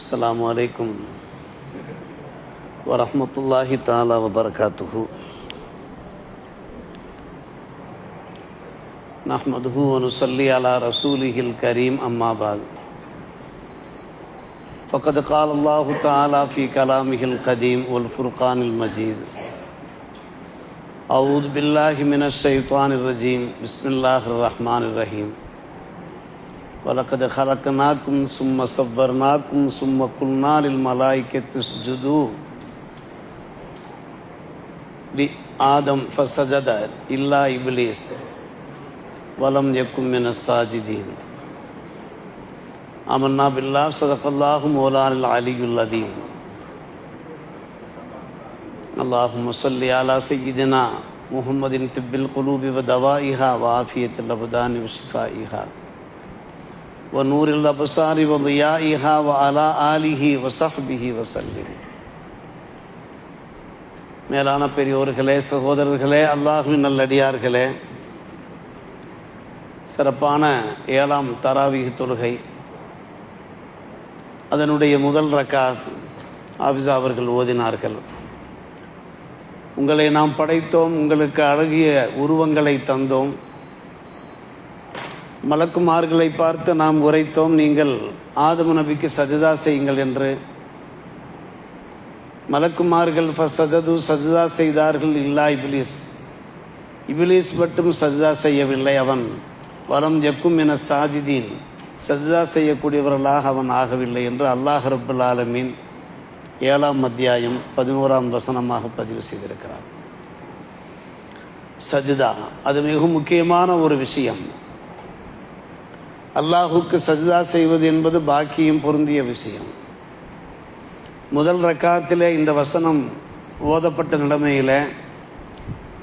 அஸ்ஸலாமு அலைக்கும் வரஹ்மத்துல்லாஹி தஆலா வபரகாத்துஹு. நஹ்மதுஹு வ நுஸல்லி அலா ரசூலிஹில் கரீம். அம்மா பஅத். ஃபக்கத் கால அல்லாஹு தஆலா ஃபீ கலாமிஹில் கதீம் வல் ஃபுர்கானில் மஜீத். அஊது பில்லாஹி மினஷ் ஷைத்தானிர் ரஜீம். பிஸ்மில்லாஹிர் ரஹ்மானிர் ரஹீம். வலக்கத் ஹலக்னாக்கும் சும்ம ஸவ்வர்னாக்கும் சும்ம குல்னா லில் மலாயிகத்தி இஸ்ஜுது லி ஆதம் ஃபஸஜத இல்லா இப்லீஸ் வலம் யக்கும் மினஸ் சாஜிதீன். ஆமன்னா பில்லாஹ் ஸதகல்லாஹு மௌலானல் அலியுல் அதீம். அல்லாஹும்ம ஸல்லி அலா சய்யிதினா முஹம்மதின் திப்பில் குலூபி வ தவாயிஹா வ ஆஃபியத்தில் அப்தானி வ ஷிஃபாயிஹா வ நூரில் அப்சாரி வ தியாயிஹா வ அலா ஆலிஹி வ ஸஹ்பிஹி வ ஸல்லிம். மேலான பெரியோர்களே, சகோதரர்களே, அல்லாஹ்வின் நல்லடியார்களே, சிறப்பான 7ஆம் தராவீஹ் தொழுகை, அதனுடைய முதல் ரக்காத் ஹாஃபிஸா அவர்கள் ஓதினார்கள். உங்களை நாம் படைத்தோம், உங்களுக்கு அழகிய உருவங்களை தந்தோம், மலக்குமார்களை பார்த்து நாம் உரைத்தோம், நீங்கள் ஆதம் நபிக்கு சஜதா செய்யுங்கள் என்று. மலக்குமார்கள் ஃபஸஜது சஜதா செய்தார்கள் இல்லா இப்லீஸ். இப்லீஸ் மட்டும் சஜதா செய்யவில்லை. அவன் வலம் யக்கும் என சாஜிதீன், சஜதா செய்யக்கூடியவர்களாக அவன் ஆகவில்லை என்று அல்லாஹ் ரப்புல் ஆலமீன் 7ஆம் அத்தியாயம் 11ஆம் வசனமாக பதிவு செய்திருக்கிறார். சஜ்தா அது மிக முக்கியமான ஒரு விஷயம். அல்லாஹுக்கு சஜ்தா செய்வது என்பது பாக்கியம் பொருந்திய விஷயம். முதல் ரக்காத்திலே இந்த வசனம் ஓதப்பட்ட நிலைமையில்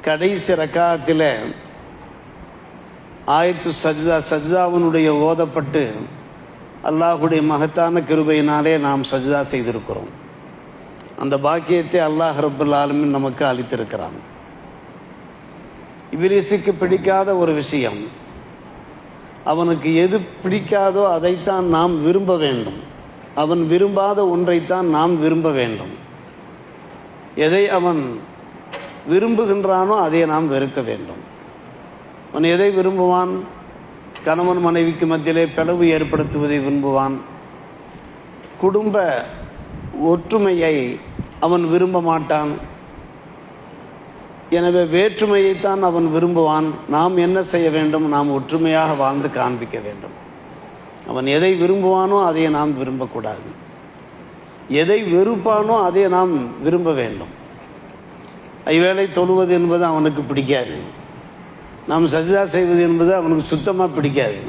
கடைசி ரக்காத்தில் ஆயத்து சஜ்தாவினுடைய ஓதப்பட்டு அல்லாஹுடைய மகத்தான கிருபையினாலே நாம் சஜ்தா செய்திருக்கிறோம். அந்த பாக்கியத்தை அல்லாஹ் ரப்புல் ஆலமீன் நமக்கு அளித்திருக்கிறான். இப்லீஸுக்கு பிடிக்காத ஒரு விஷயம், அவனுக்கு எது பிடிக்காதோ அதைத்தான் நாம் விரும்ப வேண்டும். அவன் விரும்பாத ஒன்றைத்தான் நாம் விரும்ப வேண்டும். எதை அவன் விரும்புகின்றானோ அதை நாம் வெறுக்க வேண்டும். அவன் எதை விரும்புவான்? கணவன் மனைவிக்கு மத்தியிலே பிளவு ஏற்படுத்துவதை விரும்புவான். குடும்ப ஒற்றுமையை அவன் விரும்ப மாட்டான். எனவே வேற்றுமையைத்தான் அவன் விரும்புவான். நாம் என்ன செய்ய வேண்டும்? நாம் ஒற்றுமையாக வாழ்ந்து காண்பிக்க வேண்டும். அவன் எதை விரும்புவானோ அதை நாம் விரும்பக்கூடாது. எதை வெறுப்பானோ அதை நாம் விரும்ப வேண்டும். ஐவேளை தொழுவது என்பது அவனுக்கு பிடிக்காது. நாம் சஜ்தா செய்வது என்பது அவனுக்கு சுத்தமாக பிடிக்காது.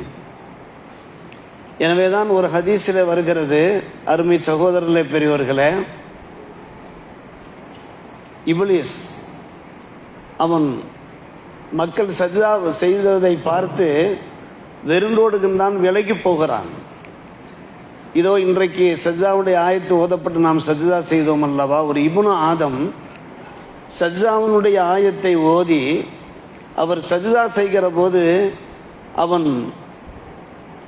எனவே தான் ஒரு ஹதீஸில் வருகிறது, அருமை சகோதரர்களே, பெரியவர்களே, இப்லீஸ் அவன் மக்கள் சஜ்தா செய்ததை பார்த்து வெறுண்டோடுகின்றான், விலகி போகிறான். இதோ இன்றைக்கு சஜ்தாவுடைய ஆயத்து ஓதப்பட்டு நாம் சஜ்தா செய்தோம் அல்லவா? ஒரு இப்னு ஆதம் சஜ்தாவினுடைய ஆயத்தை ஓதி அவர் சஜ்தா செய்கிற போது அவன்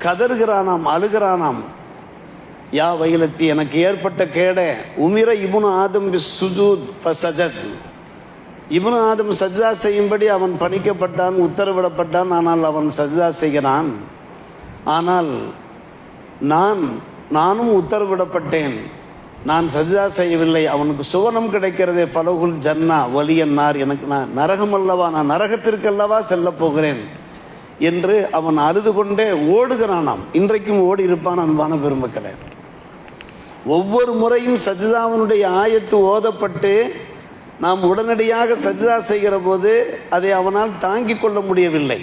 கதறுகிறானாம், அழுகிறானாம். யா வைலத்தி, எனக்கு ஏற்பட்ட கேடே, உமிர இப்னு ஆதம் பிஸ் சுஜூத் ஃபஸஜத். இப்னு ஆதம் சஜ்தா செய்யும்படி அவன் பணிக்கப்பட்டான், உத்தரவிடப்பட்டான். ஆனால் அவன் சஜ்தா செய்கிறான். ஆனால் நானும் உத்தரவிடப்பட்டேன், நான் சஜ்தா செய்யவில்லை. அவனுக்கு சுவனம் கிடைக்கிறதே, ஃபலகுல் ஜன்னா வலியன்னார், எனக்கு நான் நரகம் அல்லவா, நான் நரகத்திற்கல்லவா செல்ல போகிறேன் என்று அவன் அழுது கொண்டே ஓடுகிறானாம். இன்றைக்கும் ஓடி இருப்பான். அன்பான பெருமக்களே, ஒவ்வொரு முறையும் சஜ்தாவினுடைய ஆயத்து ஓதப்பட்டு நாம் உடனடியாக சஜ்தா செய்கிற போது அதை அவனால் தாங்கிக் கொள்ள முடியவில்லை.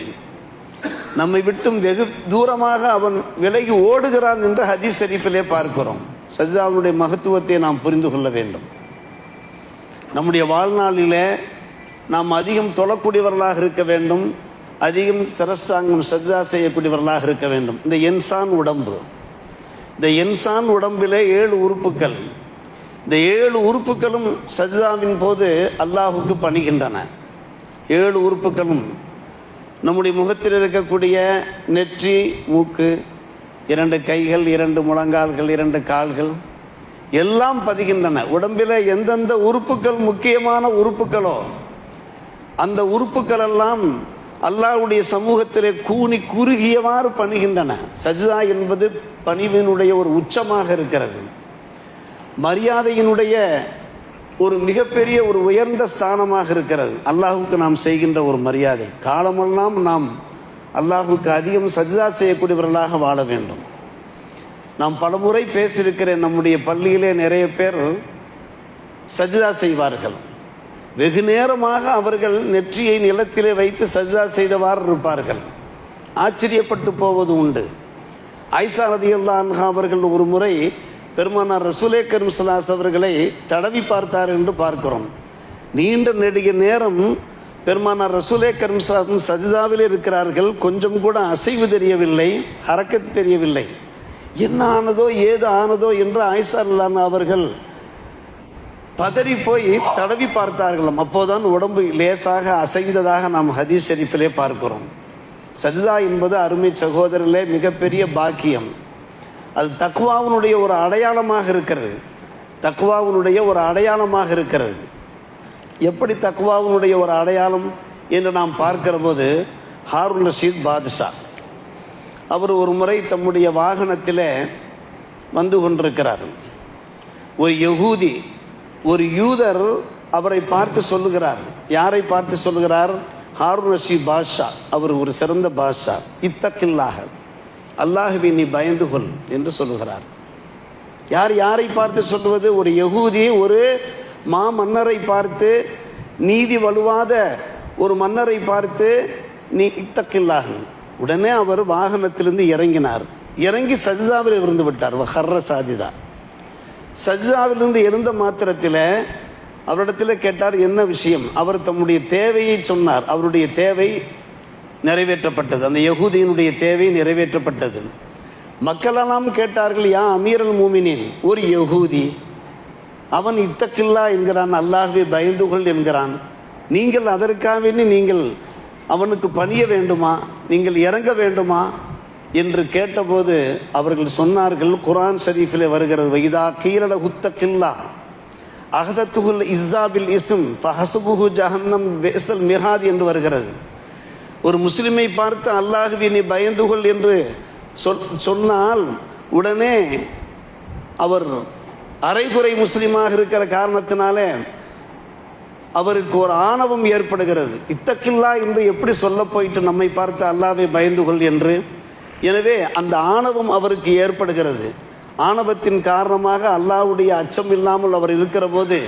நம்மை விட்டும் வெகு தூரமாக அவன் விலகி ஓடுகிறான் என்று ஹதீஸ் ஷரீஃபிலே பார்க்கிறோம். சஜ்தாவுடைய மகத்துவத்தை நாம் புரிந்து கொள்ள வேண்டும். நம்முடைய வாழ்நாளிலே நாம் அதிகம் தொழக்கூடியவர்களாக இருக்க வேண்டும், அதிகம் சிரஷ்டாங்கம் சஜ்தா செய்யக்கூடியவர்களாக இருக்க வேண்டும். இந்த இன்சான் உடம்பு, இந்த இன்சான் உடம்பிலே 7 உறுப்புகள். இந்த 7 உறுப்புகளும் சஜ்தாவின் போது அல்லாஹுக்கு பணிகின்றன. 7 உறுப்புகளும் நம்முடைய முகத்தில் இருக்கக்கூடிய நெற்றி, மூக்கு, 2 கைகள், 2 முழங்கால்கள், 2 கால்கள், எல்லாம் பதிகின்றன. உடம்பில் எந்தெந்த உறுப்புகள் முக்கியமான உறுப்புகளோ அந்த உறுப்புகள் எல்லாம் அல்லாஹ்வுடைய சமூகத்திலே கூனி குறுகியவாறு பணிகின்றன. சஜ்தா என்பது பணிவினுடைய ஒரு உச்சமாக இருக்கிறது. மரியாதையினுடைய ஒரு மிகப்பெரிய ஒரு உயர்ந்த ஸ்தானமாக இருக்கிறது. அல்லாஹுக்கு நாம் செய்கின்ற ஒரு மரியாதை. காலமெல்லாம் நாம் அல்லாஹுக்கு அதிகம் சஜ்தா செய்யக்கூடியவர்களாக வாழ வேண்டும். நாம் பலமுறை பேசியிருக்கிறேன், நம்முடைய பள்ளியிலே நிறைய பேர் சஜ்தா செய்வார்கள். வெகு நேரமாக அவர்கள் நெற்றியை நிலத்திலே வைத்து சஜ்தா செய்தவாறு இருப்பார்கள். ஆச்சரியப்பட்டு போவது உண்டு. ஆயிஷா ரலியல்லாஹு அன்ஹா அவர்கள் ஒரு முறை பெருமானார் ரசூலே கரீம் ஸல்லல்லாஹு அலைஹி வஸல்லம் அவர்களை தடவி பார்த்தார் என்று பார்க்கிறோம். நீண்ட நெடிய நேரம் பெருமானார் ரசூலே கரீம் ஸல்லல்லாஹு அலைஹி வஸல்லம் சஜ்தாவில் இருக்கிறார்கள். கொஞ்சம் கூட அசைவு தெரியவில்லை, ஹரக்கத் தெரியவில்லை. என்ன ஆனதோ ஏது ஆனதோ என்று ஆயிஷா ரலியல்லாஹு அன்ஹா அவர்கள் பதறி போய் தடவி பார்த்தார்களாம். அப்போதான் உடம்பு லேசாக அசைந்ததாக நாம் ஹதீஸ் ஷரீஃபிலே பார்க்கிறோம். சஜ்தா என்பது அருமை சகோதரர்களே மிகப்பெரிய பாக்கியம். அது தக்வாவுனுடைய ஒரு அடையாளமாக இருக்கிறது. தக்வாவுனுடைய ஒரு அடையாளமாக இருக்கிறது. எப்படி தக்வாவுனுடைய ஒரு அடையாளம் என்று நாம் பார்க்கிற போது, ஹாரூன் ரஷீத் பாதுஷா அவர் ஒரு முறை தம்முடைய வாகனத்தில் வந்து கொண்டிருக்கிறார். ஒரு யகூதி, ஒரு யூதர் அவரை பார்த்து சொல்லுகிறார். யாரை பார்த்து சொல்லுகிறார்? ஹாரூன் ரஷீத் பாஷா, அவர் ஒரு சிறந்த பாஷா. இத்தக்கில்லாக, அல்லாஹ்வை நீ பயந்து கொள் என்று சொல்லுகிறார். யாரை பார்த்து சொல்லுவது? ஒரு யகூதி ஒரு மன்னரை பார்த்து, நீதி வலுவாத ஒரு மன்னரை பார்த்து நீ இத்தக்கில்லாக. உடனே அவர் வாகனத்திலிருந்து இறங்கினார். இறங்கி சஜ்தாவில் இருந்து விட்டார். ஹர்ர சாஜிதா. சஜ்தாவிலிருந்து எழுந்த மாத்திரத்தில் அவரிடத்தில் கேட்டார், என்ன விஷயம்? அவர் தம்முடைய தேவையை சொன்னார். அவருடைய தேவை நிறைவேற்றப்பட்டது. அந்த யகூதியினுடைய தேவை நிறைவேற்றப்பட்டது. மக்களெல்லாம் கேட்டார்கள், யா அமீரல் மூமினின், ஒரு யகூதி அவன் இத்தக்கில்லா என்கிறான், அல்லாஹ்வை பயந்து கொள் என்கிறான். நீங்கள் அதற்காக நீங்கள் அவனுக்கு பணிய வேண்டுமா, நீங்கள் இறங்க வேண்டுமா என்று கேட்டபோது அவர்கள் சொன்னார்கள், குர்ஆன் ஷரீஃபிலே வருகிறது, வைதா கீரட ஹுத்தக்கில்லா அஹதத்துல் இஸ்ஸாபில் இஸ்ம் ஃபஹசுபுஹு ஜஹன்னம் பிஸல் மிஹாத் என்று வருகிறது. ஒரு முஸ்லிமை பார்த்து அல்லாஹ்வை நீ பயந்து கொள் என்று சொன்னால் உடனே அவர் அரைகுறை முஸ்லிமாக இருக்கிற காரணத்தினாலே அவருக்கு ஒரு ஆணவம் ஏற்படுகிறது. இத்தக்கில்லா என்று எப்படி சொல்ல போயிட்டு நம்மை பார்த்து அல்லாஹ்வை பயந்து கொள் என்று. எனவே அந்த ஆணவம் அவருக்கு ஏற்படுகிறது. ஆணவத்தின் காரணமாக அல்லாஹ்வுடைய அச்சம் இல்லாமல் அவர் இருக்கிற போது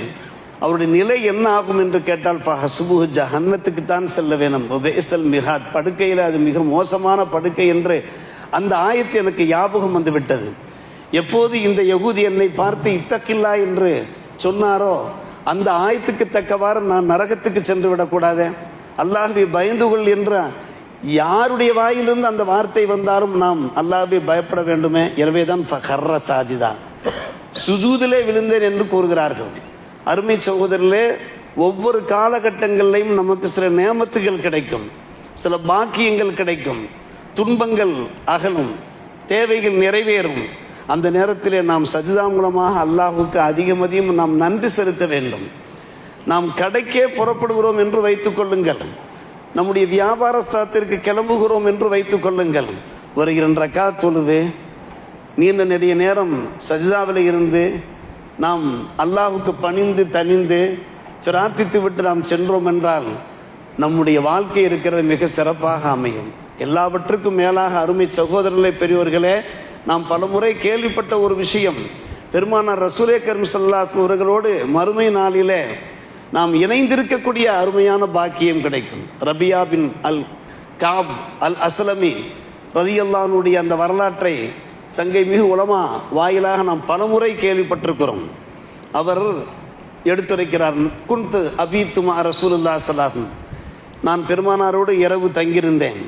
அவருடைய நிலை என்ன ஆகும் என்று கேட்டால், ஃபஹசுபுஹு ஜஹன்னத்துக்கு தான் செல்ல வேணும், பிஸல் மிஹாத், படுக்கையில் அது மிக மோசமான படுக்கை என்று அந்த ஆயத்து எனக்கு ஞாபகம் வந்து விட்டது. எப்போது இந்த யகூதி என்னை பார்த்து இத்தக்கில்லா என்று சொன்னாரோ அந்த ஆயத்துக்கு தக்கவாறு நான் நரகத்துக்கு சென்று விடக்கூடாது. அல்லாஹ்வை பயந்து கொள் என்ற யாருடைய வாயிலிருந்து அந்த வார்த்தை வந்தாலும் நாம் அல்லாஹ்வை பயப்பட வேண்டுமே. எனவே தான் ஃபஹர்ர சாஜிதா, சுஜூதிலே விழுந்தேன் என்று கூறுகிறார்கள். அருமை சகோதரர்களே, ஒவ்வொரு காலகட்டங்களிலையும் நமக்கு சில நேமத்துகள் கிடைக்கும், சில பாக்கியங்கள் கிடைக்கும், துன்பங்கள் அகலும், தேவைகள் நிறைவேறும். அந்த நேரத்திலே நாம் சஜ்தா மூலமாக அல்லாஹுக்கு அதிகம் நாம் நன்றி செலுத்த வேண்டும். நாம் கடைக்கே புறப்படுகிறோம் என்று வைத்துக் கொள்ளுங்கள், நம்முடைய வியாபார ஸ்தலத்திற்கு கிளம்புகிறோம் என்று வைத்துக் கொள்ளுங்கள். ஒரு 2 ரக்காத் தொழுது நீண்ட நெடிய நேரம் சஜ்தாவில் இருந்து நாம் அல்லாஹுக்கு பணிந்து தனிந்து பிரார்த்தித்து விட்டு நாம் சென்றோம் என்றால் நம்முடைய வாழ்க்கை இருக்கிறது மிக சிறப்பாக அமையும். எல்லாவற்றுக்கும் மேலாக அருமை சகோதரர்களே, பெரியோர்களே, நாம் பலமுறை கேள்விப்பட்ட ஒரு விஷயம், பெருமானார் ரசூலே கரீம் ஸல்லல்லாஹு அலைஹி வஸல்லம் அவர்களோடு மறுமை நாளிலே நாம் இணைந்திருக்கக்கூடிய அருமையான பாக்கியம் கிடைக்கும். ரபியா பின் அல் காப் அல் அஸ்லமி ரலியல்லாஹு அன்ஹுடைய அந்த வரலாற்றை சங்கை மிகு உலமா வாயிலாக நாம் பலமுறை கேள்விப்பட்டிருக்கிறோம். அவர் எடுத்துரைக்கிறார், குன்து அபீத்துமா ரசூலுல்லாஹி ஸல்லல்லாஹு அலைஹி வஸல்லம், நான் பெருமானாரோடு இரவு தங்கியிருந்தேன்.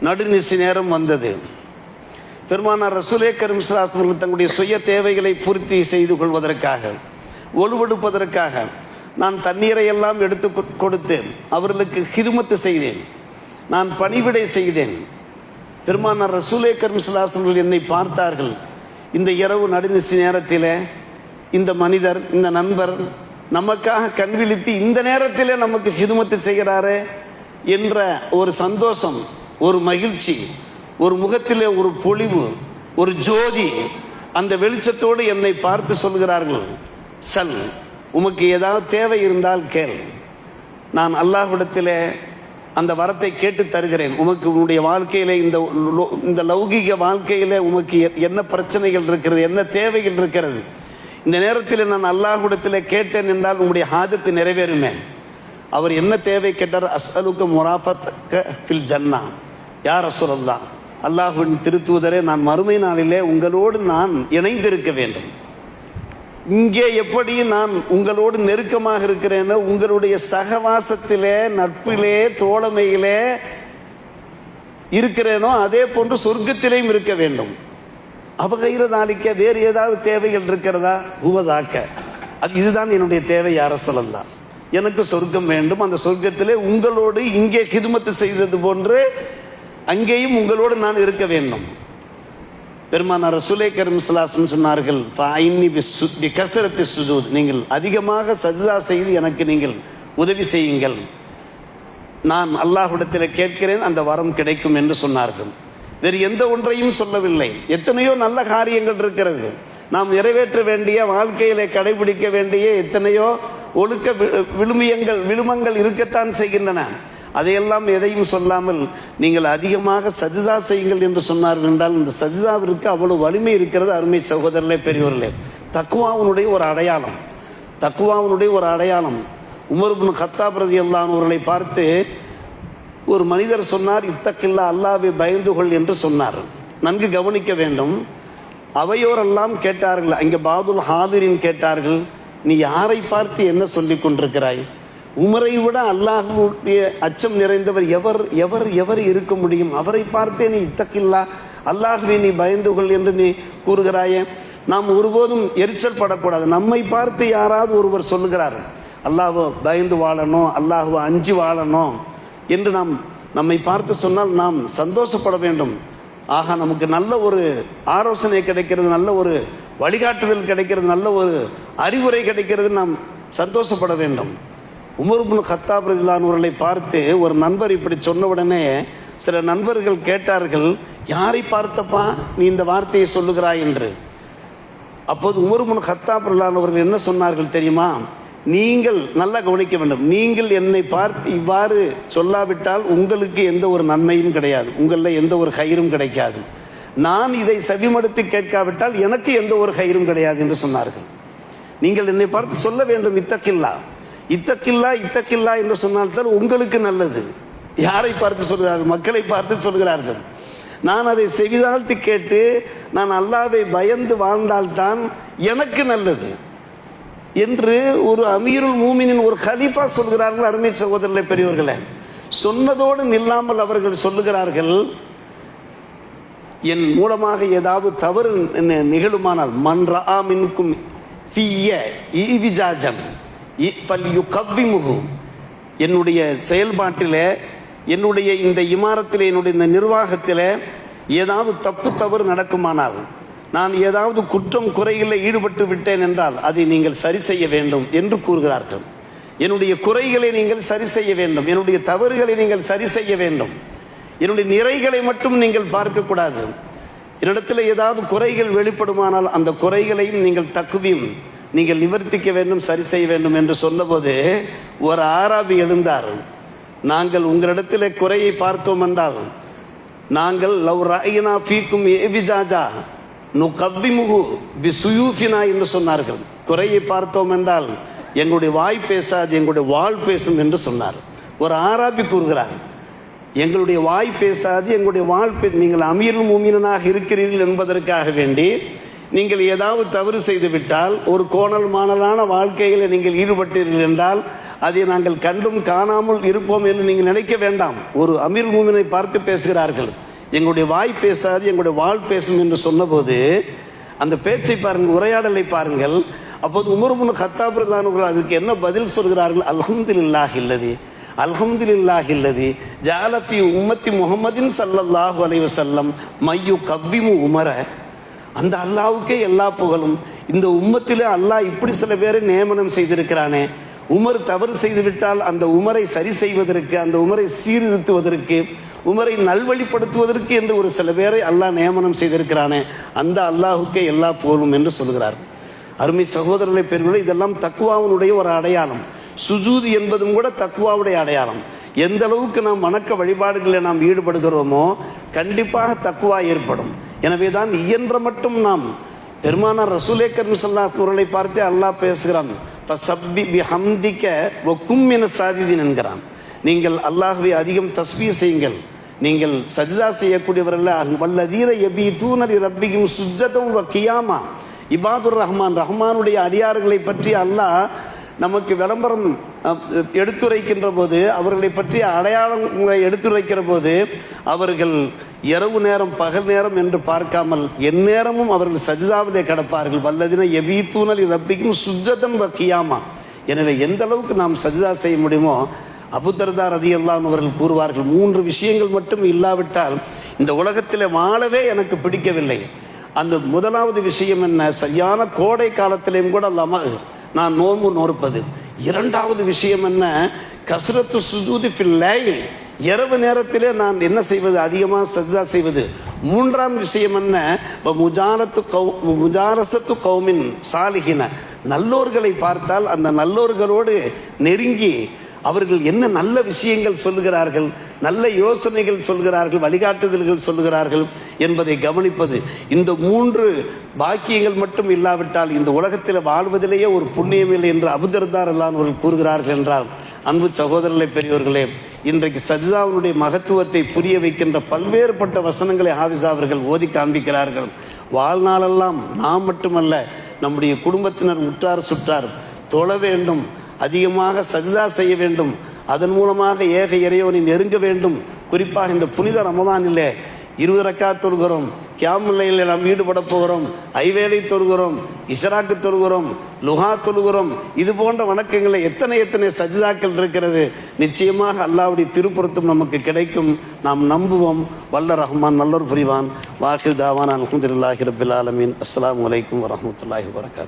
நடுநிசி நேரம் வந்தது. பெருமானார் ரசூலே கரீம் ஸல்லல்லாஹு அலைஹி வஸல்லம் தங்களுடைய சுய தேவைகளை பூர்த்தி செய்து கொள்வதற்காக, ஒழுவெடுப்பதற்காக நான் தண்ணீரை எல்லாம் எடுத்து கொடுத்து அவர்களுக்கு ஹிதுமத்து செய்தேன், நான் பணிவிடை செய்தேன். பெருமானார் ரசூலே கரீம் ஸல்லல்லாஹு அலைஹி வஸல்லம் என்னை பார்த்தார்கள். இந்த இரவு நடுநிசி நேரத்தில் இந்த மனிதர், இந்த நண்பர் நமக்காக கண் விழித்து இந்த நேரத்திலே நமக்கு ஹிதுமத்து செய்கிறாரே என்ற ஒரு சந்தோஷம், ஒரு மகிழ்ச்சி, ஒரு முகத்திலே ஒரு பொலிவு, ஒரு ஜோதி, அந்த வெளிச்சத்தோடு என்னை பார்த்து சொல்கிறார்கள், சல், உமக்கு ஏதாவது தேவை இருந்தால் கேள், நான் அல்லாஹ்விடத்திலே அந்த வரத்தை கேட்டு தருகிறேன். உமக்கு உன்னுடைய வாழ்க்கையிலே இந்த லௌகிக வாழ்க்கையிலே உமக்கு என்ன பிரச்சனைகள் இருக்கிறது, என்ன தேவைகள் இருக்கிறது, இந்த நேரத்தில் நான் அல்லாஹ்விடத்தில் கேட்டேன் என்றால் உங்களுடைய ஹாஜத்து நிறைவேறுமே. அவர் என்ன தேவை கேட்டார்? அஸ்அலுக்க முராஃபத்க ஃபில் ஜன்னா, யா ரசூலல்லாஹ், அல்லாஹ்வின் திருத்தூதரே, நான் மறுமை நாளிலே உங்களோடு நான் இணைந்திருக்க வேண்டும். இங்கே எப்படி நான் உங்களோடு நெருக்கமாக இருக்கிறேனோ, உங்களுடைய சகவாசத்திலே, நட்பிலே, தோழமையிலே இருக்கிறேனோ, அதே போன்று சொர்க்கத்திலேயும் இருக்க வேண்டும். அவகைரதாலிக்க வேறு ஏதாவது தேவைகள் இருக்கிறதா? உவதாக்க, இதுதான் என்னுடைய தேவை யா ரசூலல்லாஹ், எனக்கு சொர்க்கம் வேண்டும். அந்த சொர்க்கத்திலே உங்களோடு இங்கே ஹிதுமத்து செய்தது போன்று அங்கேயும் உங்களோடு நான் இருக்க வேண்டும். பெருமானார் ரசூலே கரீம் ஸல்லல்லாஹு அலைஹி வஸல்லம் சொன்னார்கள், கஸ்ரத்தி சுஜூத், நீங்கள் அதிகமாக சஜ்தா செய்து எனக்கு நீங்கள் உதவி செய்யுங்கள், நான் அல்லாஹ்விடத்தில் கேட்கிறேன், அந்த வரம் கிடைக்கும் என்று சொன்னார்கள். வேறு எந்த ஒன்றையும் சொல்லவில்லை. எத்தனையோ நல்ல காரியங்கள் இருக்கிறது, நாம் நிறைவேற்ற வேண்டிய, வாழ்க்கையிலே கடைபிடிக்க வேண்டிய எத்தனையோ ஒழுக்க விழுமங்கள் இருக்கத்தான் செய்கின்றன. அதையெல்லாம் எதையும் சொல்லாமல் நீங்கள் அதிகமாக சஜ்தா செய்யுங்கள் என்று சொன்னார்கள் என்றால், இந்த சஜ்தாவிற்கு அவ்வளவு வலிமை இருக்கிறது. அருமை சகோதரர்களே, பெரியவர்களே, தக்வாவுடைய ஒரு அடையாளம், தக்வாவுடைய ஒரு அடையாளம். உமர் இப்னு கத்தாப் ரலியல்லாஹு அன்ஹு அவர்களை பார்த்து ஒரு மனிதர் சொன்னார், இத்தக்கில்லா, அல்லாஹ்வை பயந்து கொள் என்று சொன்னார். நன்கு கவனிக்க வேண்டும். அவையோரெல்லாம் கேட்டார்கள், அங்கே பாதுல் ஹாதிரின் கேட்டார்கள், நீ யாரை பார்த்து என்ன சொல்லி கொண்டிருக்கிறாய்? உமரை விட அல்லாஹ்வுடைய அச்சம் நிறைந்தவர் எவர் எவர் எவர் இருக்க முடியும்? அவரை பார்த்தே நீ இத்தக்கில்லா, அல்லாஹ்வை நீ பயந்து கொள் என்று நீ கூறுகிறாயே. நாம் ஒருபோதும் எரிச்சல் படக்கூடாது. நம்மை பார்த்து யாராவது ஒருவர் சொல்லுகிறார், அல்லாஹ்வை பயந்து வாழணும், அல்லாஹ்வை அஞ்சி வாழணும் என்று நம்மை பார்த்து சொன்னால் நாம் சந்தோஷப்பட வேண்டும். ஆகா, நமக்கு நல்ல ஒரு ஆலோசனை கிடைக்கிறது, நல்ல ஒரு வழிகாட்டுதல் கிடைக்கிறது, நல்ல ஒரு அறிவுரை கிடைக்கிறது, நாம் சந்தோஷப்பட வேண்டும். உமர் இப்னு கத்தாப் ரலியல்லாஹு அன்ஹு அவர்களை பார்த்து ஒரு நண்பர் இப்படி சொன்ன உடனே சில நண்பர்கள் கேட்டார்கள், யாரை பார்த்தப்பா நீ இந்த வார்த்தையை சொல்லுகிறாய் என்று. அப்போது உமர் இப்னு கத்தாப் ரலியல்லாஹு அன்ஹு அவர்கள் என்ன சொன்னார்கள் தெரியுமா? நீங்கள் நல்லா கவனிக்க வேண்டும். நீங்கள் என்னை பார்த்து இவ்வாறு சொல்லாவிட்டால் உங்களுக்கு எந்த ஒரு நன்மையும் கிடையாது, உங்களில் எந்த ஒரு கயிறும் கிடைக்காது. நான் இதை செவிமடுத்து கேட்காவிட்டால் எனக்கு எந்த ஒரு கயிறும் கிடையாது என்று சொன்னார்கள். நீங்கள் என்னை பார்த்து சொல்ல வேண்டும், இத்தக்கில்லா இத்தக்கில்லா இத்தக்கில்லா என்று சொன்னால்தான் உங்களுக்கு நல்லது. யாரை பார்த்து சொல்கிறார்கள்? மக்களை பார்த்து சொல்கிறார்கள். நான் அதை செவிதாழ்த்து கேட்டு நான் அல்லாஹ்வை பயந்து வாழ்ந்தால்தான் எனக்கு நல்லது என்று ஒரு அமீருல் மூமினின், ஒரு கலீஃபா சொல்கிறார்கள். அருமை சகோதரர்களே, பெரியவர்களே, சொன்னதோடு நில்லாமல் அவர்கள் சொல்லுகிறார்கள், என் மூலமாக ஏதாவது தவறு நிகழுமானால், மன் ரஆ மின்கும் ஃபிய்ய இவிஜாஜன் ஃபல்யுகவ்விமுஹு, என்னுடைய செயல்பாட்டிலே, என்னுடைய இந்த இமாரத்திலே, என்னுடைய இந்த நிர்வாகத்திலே ஏதாவது தப்பு தவறு நடக்குமானால், நான் ஏதாவது குற்றம் குறைகளில் ஈடுபட்டு விட்டேன் என்றால் அதை நீங்கள் சரி செய்ய வேண்டும் என்று கூறுகிறார்கள். என்னுடைய குறைகளை நீங்கள் சரி செய்ய வேண்டும், என்னுடைய தவறுகளை நீங்கள் சரி செய்ய வேண்டும், என்னுடைய நிறைகளை மட்டும் நீங்கள் பார்க்கக்கூடாது. என்னிடத்தில் ஏதாவது குறைகள் வெளிப்படுமானால் அந்த குறைகளையும் நீங்கள் தக்குவியும் நீங்கள் நிவர்த்திக்க வேண்டும், சரி செய்ய வேண்டும் என்று சொன்னபோது ஒரு ஆராபி எழுந்தார். நாங்கள் உங்களிடத்தில் குறையை பார்த்தோம் என்றால், நாங்கள் லவ் ரஅய்னா ஃபீக்கும் இவிஜாஜா நுகவ்விமுஹு பிசுயூஃபினா என்று சொன்னார்கள். குறையை பார்த்தோம் என்றால் எங்களுடைய வாய் பேசாது, எங்களுடைய வாள் பேசும் என்று சொன்னார். ஒரு ஆராபி கூறுகிறார், எங்களுடைய வாய் பேசாது, எங்களுடைய வாள் நீங்கள் அமீருல் மூமினாக இருக்கிறீர்கள் என்பதற்காக வேண்டி நீங்கள் ஏதாவது தவறு செய்து விட்டால், ஒரு கோணல் மாணலான வாழ்க்கையில் நீங்கள் ஈடுபட்டீர்கள் என்றால் அதை நாங்கள் கண்டும் காணாமல் இருப்போம் என்று நீங்கள் நினைக்க வேண்டாம். ஒரு அமீருல் மூமினை பார்த்து பேசுகிறார்கள், எங்களுடைய வாய் பேசாது, எங்களுடைய வாள் பேசும் என்று சொன்னபோது அந்த பேச்சை பாருங்கள், உரையாடலை பாருங்கள். அப்போது உமர் இப்னு கத்தாப் ரலியல்லாஹு அன்ஹு அதுக்கு என்ன பதில் சொல்கிறார்கள்? அல்ஹம்துலில்லாஹில்லதி அல்ஹம்துலில்லாஹில்லதி ஜஅல ஃபீ உம்மத்தி முஹம்மதின் ஸல்லல்லாஹு அலைஹி வஸல்லம் மையு கவ்விமு உமர. அந்த அல்லாஹ்வுக்கே எல்லா புகழும். இந்த உம்மத்திலே அல்லாஹ் இப்படி சில பேரை நியமனம் செய்திருக்கிறானே, உமர் தவறு செய்துவிட்டால் அந்த உமரை சரி செய்வதற்கு, அந்த உமரை சீர்திருத்துவதற்கு, உமரை நல்வழிப்படுத்துவதற்கு என்று ஒரு சில பேரை அல்லாஹ் நியமனம் செய்திருக்கிறானே, அந்த அல்லாஹுக்கே எல்லா போலும் என்று சொல்கிறார். அருமை சகோதரர்களை பெருமைகளை, இதெல்லாம் தக்குவாவுடைய ஒரு அடையாளம். சுஜூது என்பதும் கூட தக்குவாவுடைய அடையாளம். எந்த அளவுக்கு நாம் வணக்க வழிபாடுகளில் நாம் ஈடுபடுகிறோமோ கண்டிப்பாக தக்குவா ஏற்படும். எனவே தான் இயன்ற மட்டும் நாம் பெருமானார் ரசூலே கரீம் ஸல்லல்லாஹு அலைஹி வஸல்லம் அவர்களை பார்த்து அல்லாஹ் பேசுகிறான், ஃபஸப்பி பிஹம்திக வகும் மினஸ் சாஜிதீன் என்கிறான். நீங்கள் அல்லாஹ்வை அதிகம் தஸ்பீஹ் செய்யுங்கள், நீங்கள் சஜ்தா செய்யக்கூடியவர்கள். வல்லதீன யபீதூன லிரப்பிஹிம் சுஜ்ஜதன் வ கியாமா. இபாதுர் ரஹ்மான், ரஹ்மானுடைய அடியார்களை பற்றி அல்லாஹ் நமக்கு விளம்பரம் எடுத்துரைக்கின்ற போது, அவர்களை பற்றிய அடையாளங்களை எடுத்துரைக்கிற போது, அவர்கள் இரவு நேரம் பகல் நேரம் என்று பார்க்காமல் எந்நேரமும் அவர்கள் சஜ்தாவிலே கடப்பார்கள். வல்லதின யபீதூன லிரப்பிஹிம் சுஜ்ஜதன் வ கியாமா. எனவே எந்த அளவுக்கு நாம் சஜ்தா செய்ய முடியுமோ, அபூ தர்தா ரலியல்லாஹு அன்ஹு அவர்கள் கூறுவார்கள், 3 விஷயங்கள் மட்டும் இல்லாவிட்டால் இந்த உலகத்தில் வாழவே எனக்கு பிடிக்கவில்லை. அந்த முதலாவது விஷயம் என்ன? சரியான கோடை காலத்திலேயும் கூட அல்லாமல் நான் நோன்பு நோற்பது. இரண்டாவது விஷயம் என்ன? கஸ்ரத்து சுஜூதி ஃபில் லைல், இரவு நேரத்திலே நான் என்ன செய்வது? அதிகமாக சஜ்தா செய்வது. மூன்றாம் விஷயம் என்ன? முஜாரசத்து கௌமின் சாலிஹின, நல்லோர்களை பார்த்தால் அந்த நல்லோர்களோடு நெருங்கி அவர்கள் என்ன நல்ல விஷயங்கள் சொல்லுகிறார்கள், நல்ல யோசனைகள் சொல்கிறார்கள், வழிகாட்டுதல்கள் சொல்லுகிறார்கள் என்பதை கவனிப்பது. இந்த 3 பாக்கியங்கள் மட்டும் இல்லாவிட்டால் இந்த உலகத்தில் வாழ்வதிலேயே ஒரு புண்ணியம் இல்லை என்று அபூ தர்தா ரலியல்லாஹு அன்ஹு அவர்கள் கூறுகிறார்கள் என்றால், அன்பு சகோதரர்களை பெரியவர்களே, இன்றைக்கு சஜ்தாவுடைய மகத்துவத்தை புரிய வைக்கின்ற பல்வேறுபட்ட வசனங்களை ஹாஃபிஸ் அவர்கள் ஓதி காண்பிக்கிறார்கள். வாழ்நாளெல்லாம் நாம் மட்டுமல்ல, நம்முடைய குடும்பத்தினர், உற்றார் சுற்றார் தொழ வேண்டும், அதிகமாக சஜ்தா செய்ய வேண்டும், அதன் மூலமாக ஏக இறைவனை நெருங்க வேண்டும். குறிப்பாக இந்த புனித ரமதானிலே 20 ரக்காத் தொழுகிறோம், கியாமுல் லைலில் நாம் ஈடுபட போகிறோம், ஐவேளை தொழுகிறோம், இஷராக்கு தொழுகிறோம், லுஹா தொழுகிறோம். இது போன்ற வணக்கங்களை எத்தனை சஜ்தாக்கள் இருக்கிறது. நிச்சயமாக அல்லாஹ்வுடைய திருப்பொருத்தம் நமக்கு கிடைக்கும். நாம் நம்புவோம். வல்ல ரஹ்மான் நல்லோர் புரிவான். வாஹிர் தாவான் அல்ஹம்துலில்லாஹி ரப்பில் ஆலமீன். அஸ்ஸலாமு அலைக்கும் வரஹ்மத்துல்லாஹி வபரகாத்துஹு.